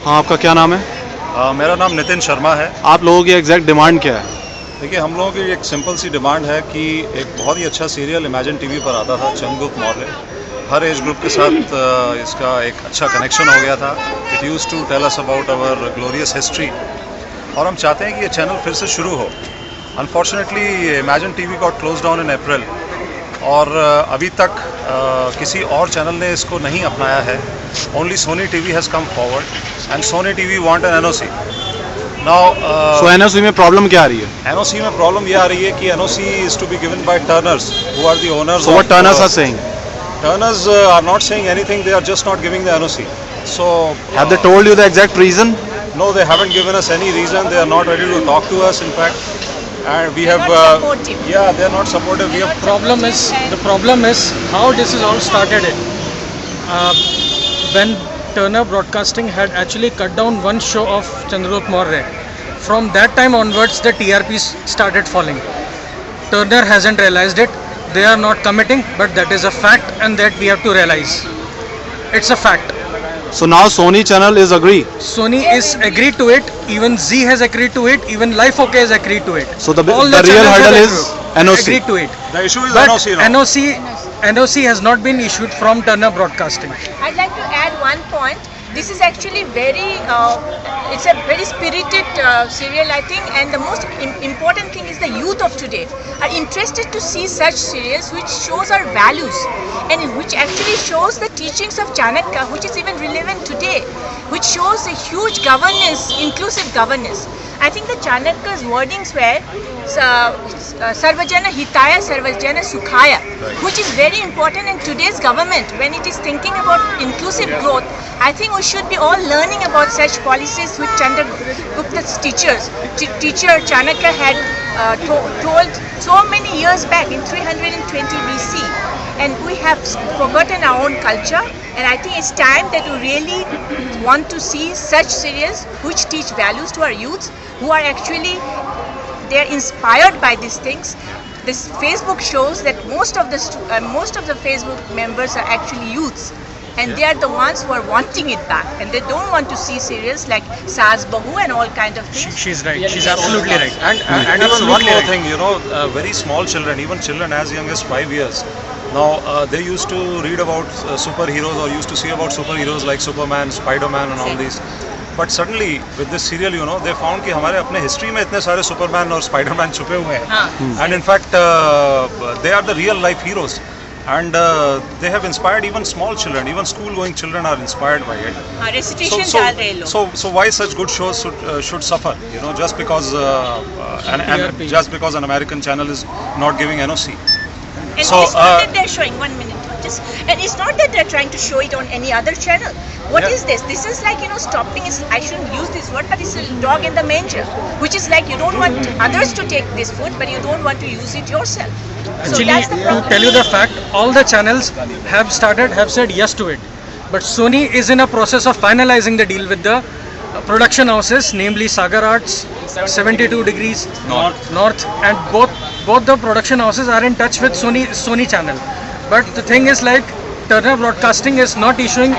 हाँ, आपका क्या नाम है? मेरा नाम नितिन शर्मा है। आप लोगों की एग्जैक्ट डिमांड क्या है? देखिए, हम लोगों की एक सिंपल सी डिमांड है कि एक बहुत ही अच्छा सीरियल इमेजिन टीवी पर आता था, चंद्रगुप्त मौर्य। हर एज ग्रुप के साथ इसका एक अच्छा कनेक्शन हो गया था। It used to tell us about our glorious history, और हम चाहते हैं कि ये चैनल फिर से शुरू हो। Unfortunately Imagine TV got closed down in April, और अभी तक किसी और चैनल ने इसको नहीं अपनाया है। Only Sony TV has come forward and Sony TV want an NOC. Now so NOC में प्रॉब्लम क्या आ रही है? एनओसी में प्रॉब्लम ये आ रही है कि NOC is to be given by Turners, who are the owners. So what Turners are saying? Turners are not saying anything, they are just not giving the NOC. So Have they told you the exact reason? no, they haven't given us any reason. They are not ready to talk to us, in fact. And we They're have not supportive. yeah, they are not supportive. We have The problem is how this is all started. When Turner Broadcasting had actually cut down one show of Chandragupta Maurya, from that time onwards the TRPs started falling. Turner hasn't realized it. They are not committing, but that is a fact, and that we have to realize. It's a fact. So now Sony channel is agree. Sony is agreed to it. Even Z has agreed to it. Even Life OK has agreed to it. So the All real channels hurdle have is NOC. agreed to it. the issue is But NOC now. NOC has not been issued from Turner Broadcasting. I'd like to add one point. This is actually it's a very spirited serial, I think, and the most important thing is the youth of today are interested to see such serials which shows our values and which actually shows the teachings of Chanakya, which is even relevant today, which shows a huge governance, inclusive governance. I think the Chanakya's wordings were Sarvajana Hitaya, Sarvajana Sukhaya, which is very important in today's government when it is thinking about inclusive growth. I think we should be all learning about such policies which Chandragupta's teacher Chanakya had told so many years back in 320 BC. And we have forgotten our own culture, and I think it's time that we really want to see such serials which teach values to our youths who are actually they are inspired by these things. This Facebook shows that most of the Facebook members are actually youths, and they are the ones who are wanting it back, and they don't want to see serials like Saas Bahu and all kind of things. She's right. She's absolutely right. And even one more thing, very small children, even children as young as 5 years, now they used to read about superheroes or used to see about superheroes like Superman, Spider-Man and all these. But suddenly with this serial, they found कि हमारे अपने history में इतने सारे Superman और Spider-Man छुपे हुए हैं. And in fact, they are the real life heroes. And they have inspired even small children, even school-going children are inspired by it. Recitation डाल रहे लोग. So why such good shows should suffer? Just because just because an American channel is not giving NOC. And So, it's not that they're showing 1 minute. And it's not that they're trying to show it on any other channel. What is this? This is like, stopping is, I shouldn't use this word, but it's a dog in the manger. Which is like you don't want others to take this food, but you don't want to use it yourself. So Actually, that's the to problem. tell you the fact, all the channels have said yes to it. But Sony is in a process of finalizing the deal with the production houses, namely Sagar Arts, 72 Degrees North, and both the production houses are in touch with Sony channel. But the thing is, like, Turner Broadcasting is not issuing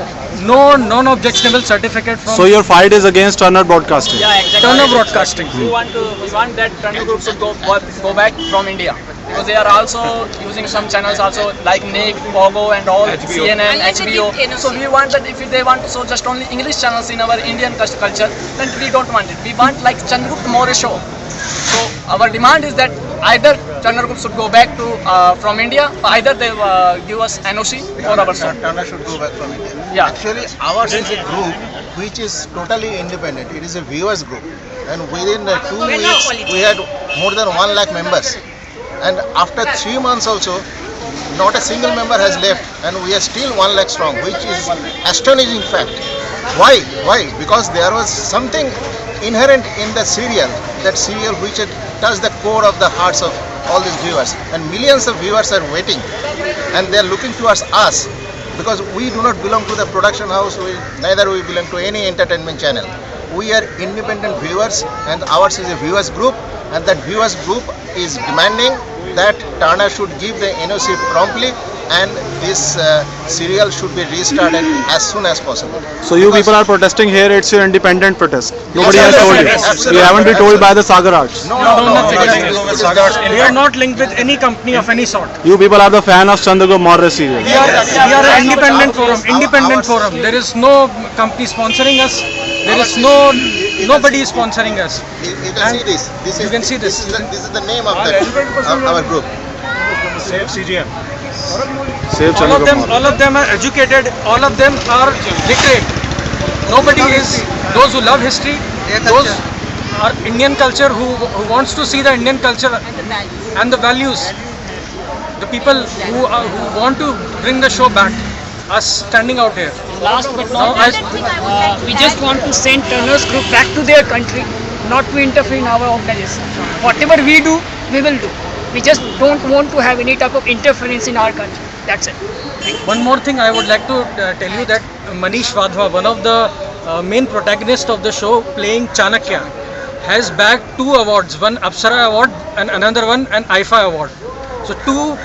no non-objectionable certificate from So your fight is against Turner Broadcasting? Yeah, exactly. Turner Broadcasting. We want that Turner Group should go back from India, because they are also using some channels also like Nick, Pogo and all, CNN, Unless they HBO. give NOC. So we want that if they want to show just only English channels in our Indian culture, then we don't want it. We want like Chandragupta Maurya show. So our demand is that either Turner Group should go back to from India, or either they give us NOC for our show. Turner should go back from India. Yeah. Actually, ours is a group which is totally independent. It is a viewers group, and within 2 We're not weeks political. we had more than 1 lakh members. And after 3 months also, not a single member has left, and we are still 1 lakh strong, which is astonishing fact. Why? Because there was something inherent in the serial, that serial which had touched the core of the hearts of all these viewers, and millions of viewers are waiting, and they are looking towards us, because we do not belong to the production house, neither we belong to any entertainment channel. We are independent viewers, and ours is a viewers group, and that viewers group is demanding that Turner should give the NOC promptly, and this serial should be restarted as soon as possible. So you people are protesting here. It's your independent protest. Nobody has told you. Absolutely. You haven't been told by the Sagar Arts. No, nothing. it is that- We are not linked with any company of any sort. You people are the fan of Chandragupta Maurya serial. We are an independent forum. Independent forum. There is no company sponsoring us. There is nobody is sponsoring us. You can see this. You can see this. This is the name of our group. Save CGM. Save Chandragupta. All of them are educated. All of them are literate. Nobody is. Those who love history, those are Indian culture who wants to see the Indian culture and the values. The people who want to bring the show back are standing out here. Last but Now, not least, we just want to send Turner's group back to their country, not to interfere in our organization. Whatever we do, we will do. We just don't want to have any type of interference in our country. That's it. One more thing I would like to tell you that Manish Wadhwa, one of the main protagonists of the show, playing Chanakya, has bagged 2 awards, one Apsara award and another one an IFA award. So 2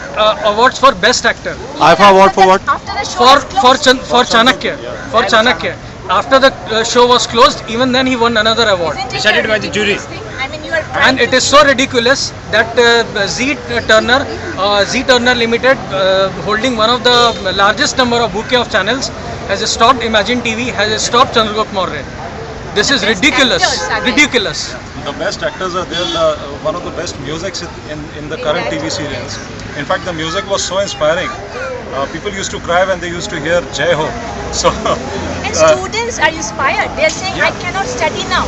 awards for best actor IFA award for what? After the show was closed. for Chanakya. For Chanakya. After the show was closed, even then he won another award. Isn't it decided by the jury? I mean, you are And it is so ridiculous that Z Turner Limited, holding one of the largest number of bouquet of channels, has stopped Imagine TV, has stopped Chandragupta Maurya. This is Best ridiculous. actors are there. Ridiculous. The best actors are there. One of the best musics in the current TV serials. In fact, the music was so inspiring. People used to cry when they used to hear Jai Ho. So, And students are inspired. They are saying, I cannot study now.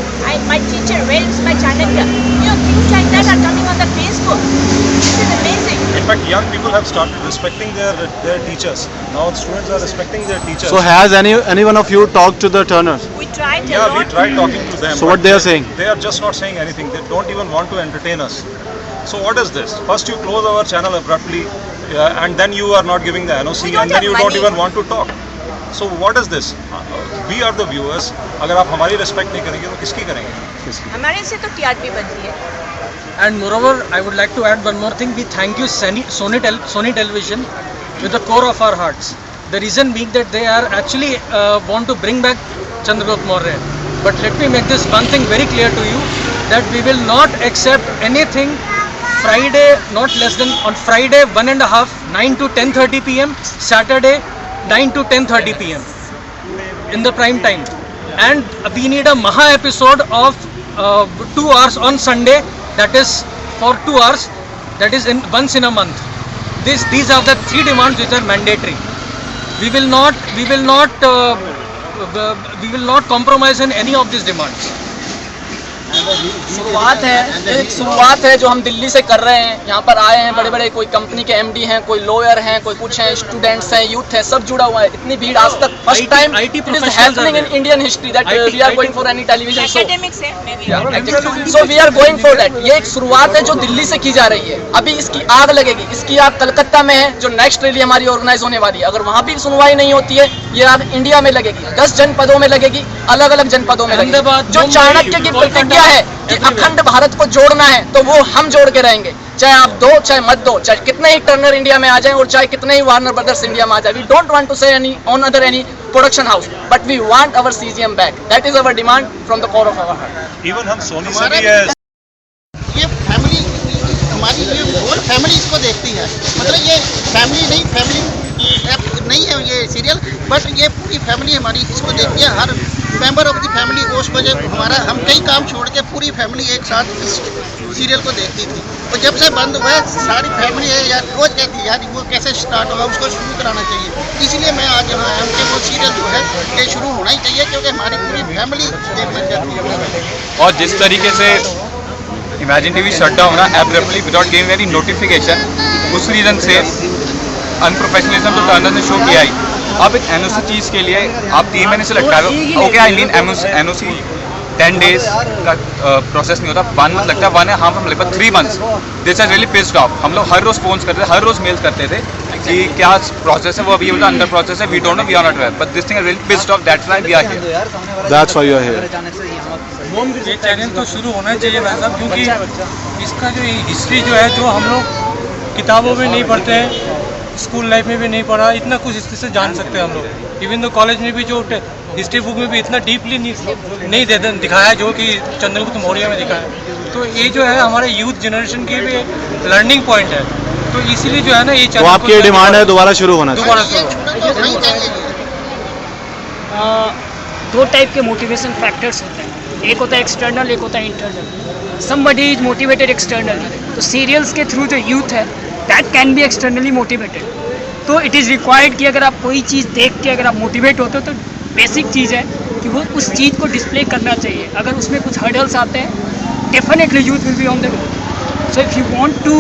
My teacher, where is my Chanakya? You know, things like that are coming on the Facebook. This is amazing. in fact, young people have started respecting their teachers. Now students are respecting their teachers. So has any one of you talked to the Turners? We tried a Yeah, we lot. tried talking to them. So what but they are saying? They are just not saying anything. They don't even want to entertain us. So what is this? First you close our channel abruptly, and then you are not giving the NOC, We don't and then have you don't money. even want to talk. So what is this? We are the viewers. अगर आप हमारी respect नहीं करेंगे तो किसकी करेंगे? हमारे से तो TRP बनती है. And moreover, I would like to add one more thing. We thank you Sony Television with the core of our hearts. The reason being that they are actually want to bring back Chandragupta Maurya. But let me make this one thing very clear to you, that we will not accept anything Friday, not less than on Friday 1.5, 9 to 10:30 p.m. Saturday 9 to 10:30 p.m. in the prime time. And we need a Maha episode of 2 hours on Sunday. That is for 2 hours. That is once in a month. These are the 3 demands which are mandatory. We will not compromise in any of these demands. शुरुआत है जो हम दिल्ली से कर रहे हैं. यहाँ पर आए हैं बड़े बड़े कोई कंपनी के MD हैं, कोई लॉयर हैं, कोई कुछ हैं, स्टूडेंट्स हैं, यूथ हैं, सब जुड़ा हुआ है. इतनी भीड़ आज तक first time IT it is professionals happening are in Indian history that we are going for any television show. Academics है, maybe. So we are going for that. ये एक शुरुआत है जो दिल्ली से की जा रही है. अभी इसकी आग लगेगी. इसकी आग कलकत्ता में है जो नेक्स्ट रैली हमारी ऑर्गेनाइज होने वाली है. अगर वहाँ भी सुनवाई नहीं होती है, ये आग इंडिया में लगेगी. 10 जनपदों में लगेगी, अलग अलग जनपदों में लगेगी. अहमदाबाद, जो मुंबई, चाणक्य की प्रतिज्ञा है कि अखंड भारत को जोड़ना है, तो वो हम जोड़ के रहेंगे. चाहे आप दो, चाहे मत दो, चाहे कितने ही टर्नर इंडिया में आ जाएं और चाहे कितने ही वार्नर ब्रदर्स इंडिया में आ जाए. We don't want to say any on other any production house, but we want our CGM back. That is our demand from the core of our heart. Even हम सोनी से हमारा भी है. ये family, हमारी ये होल फैमिली इसको देखती है. मतलब ये फैमिली नहीं है ये सीरियल, बट ये पूरी फैमिली हमारी इसको देखती है. हर मेंबर ऑफ द फैमिली उस वजह हम कई काम छोड़ के पूरी फैमिली एक साथ इस सीरियल को देखती थी. और जब से बंद हुआ है, सारी फैमिली है यार रोज कहती है यार वो कैसे स्टार्ट होगा, उसको शुरू कराना चाहिए. इसलिए मैं आज यहाँ आया हूँ कि वो सीरियल जो है ये शुरू होना ही चाहिए, क्योंकि हमारी पूरी फैमिली देखना चाहती है. और जिस तरीके से इमेजिन टीवी शट डाउन हुआ abruptly without giving any notification, उस रीज़न से अनप्रोफेशनलिज्म तो टर्नर ने शो किया ही. अब एक NOC चीज़ के लिए आप 3 महीने से लटका रहे हो. Okay, I mean NOC 10 days का प्रोसेस नहीं होता, 1 month लगता है. 1.5 month लगता है, 3 months. This are really pissed off. हम लोग हर रोज फोन करते थे, हर रोज मेल्स करते थे कि क्या प्रोसेस है. वो अभी अंडर प्रोसेस है. We don't know, we are not aware, but this thing is really pissed off. That's why we are here. That's why you are here. ये चैनल तो शुरू होना चाहिए भाई साहब, क्योंकि इसका जो हिस्ट्री जो है, जो हम लोग किताबों में नहीं पढ़ते हैं, स्कूल लाइफ में भी नहीं पढ़ा, इतना कुछ इससे जान सकते हैं हम लोग। इवन तो कॉलेज में भी जो हिस्ट्री बुक में भी इतना डीपली नहीं दिखाया जो कि चंद्रगुप्त मौर्य में दिखाया। तो ये जो है हमारे यूथ जनरेशन की भी लर्निंग पॉइंट है, तो इसीलिए जो है ना ये तो आपकी डिमांड है दोबारा शुरू होना चाहिए। दोबारा शुरू दो टाइप के मोटिवेशन फैक्टर्स होते हैं, एक होता है एक्सटर्नल, एक होता है internal. Somebody is motivated externally, तो सीरियल्स के थ्रू जो यूथ है that can be externally motivated. तो इट इज़ रिक्वायर्ड कि अगर आप कोई चीज़ देख के अगर आप मोटिवेट होते हो तो बेसिक चीज़ है कि वो उस चीज़ को डिस्प्ले करना चाहिए। अगर उसमें कुछ हर्डल्स आते हैं definitely youth will be on the road. So if you want to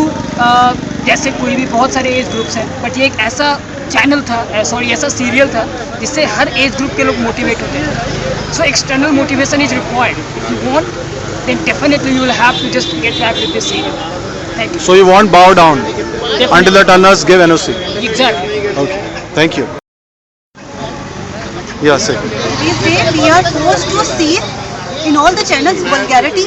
जैसे कोई भी बहुत सारे एज ग्रुप्स हैं, बट ये एक ऐसा चैनल था, ऐसा सीरियल था जिससे हर एज ग्रुप के लोग मोटिवेट होते हैं। So external motivation is required. If you want then definitely you will have to just get back with this serial. Thank you. So you won't bow down until the turners give NOC. Exactly. Okay. Thank you. Yeah, say. These days we are forced to see in all the channels vulgarity,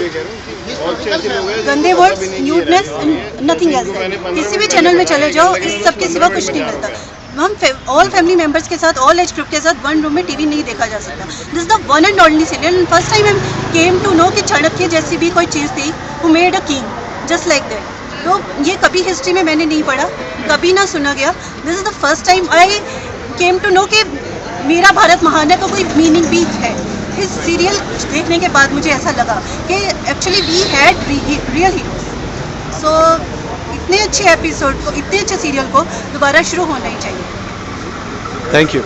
गंदे words, न्यूडनेस and nothing else. किसी भी channel में चले जाओ इस सब के सिवा कुछ नहीं मिलता। हम ऑल फैमिली मेंबर्स के साथ, ऑल एज ग्रुप के साथ वन रूम में टीवी नहीं देखा जा सकता। This is the one and only serial. First time I came to know कि चाणक्य जैसी भी कोई चीज़ थी who made a king just like that. तो ये कभी हिस्ट्री में मैंने नहीं पढ़ा, कभी ना सुना गया। This is the first time I came to know कि मेरा भारत महान है का कोई मीनिंग भी है। इस सीरियल देखने के बाद मुझे ऐसा लगा कि actually we had real heroes. So इतने अच्छे एपिसोड को, इतने अच्छे सीरियल को दोबारा शुरू होना ही चाहिए। Thank you.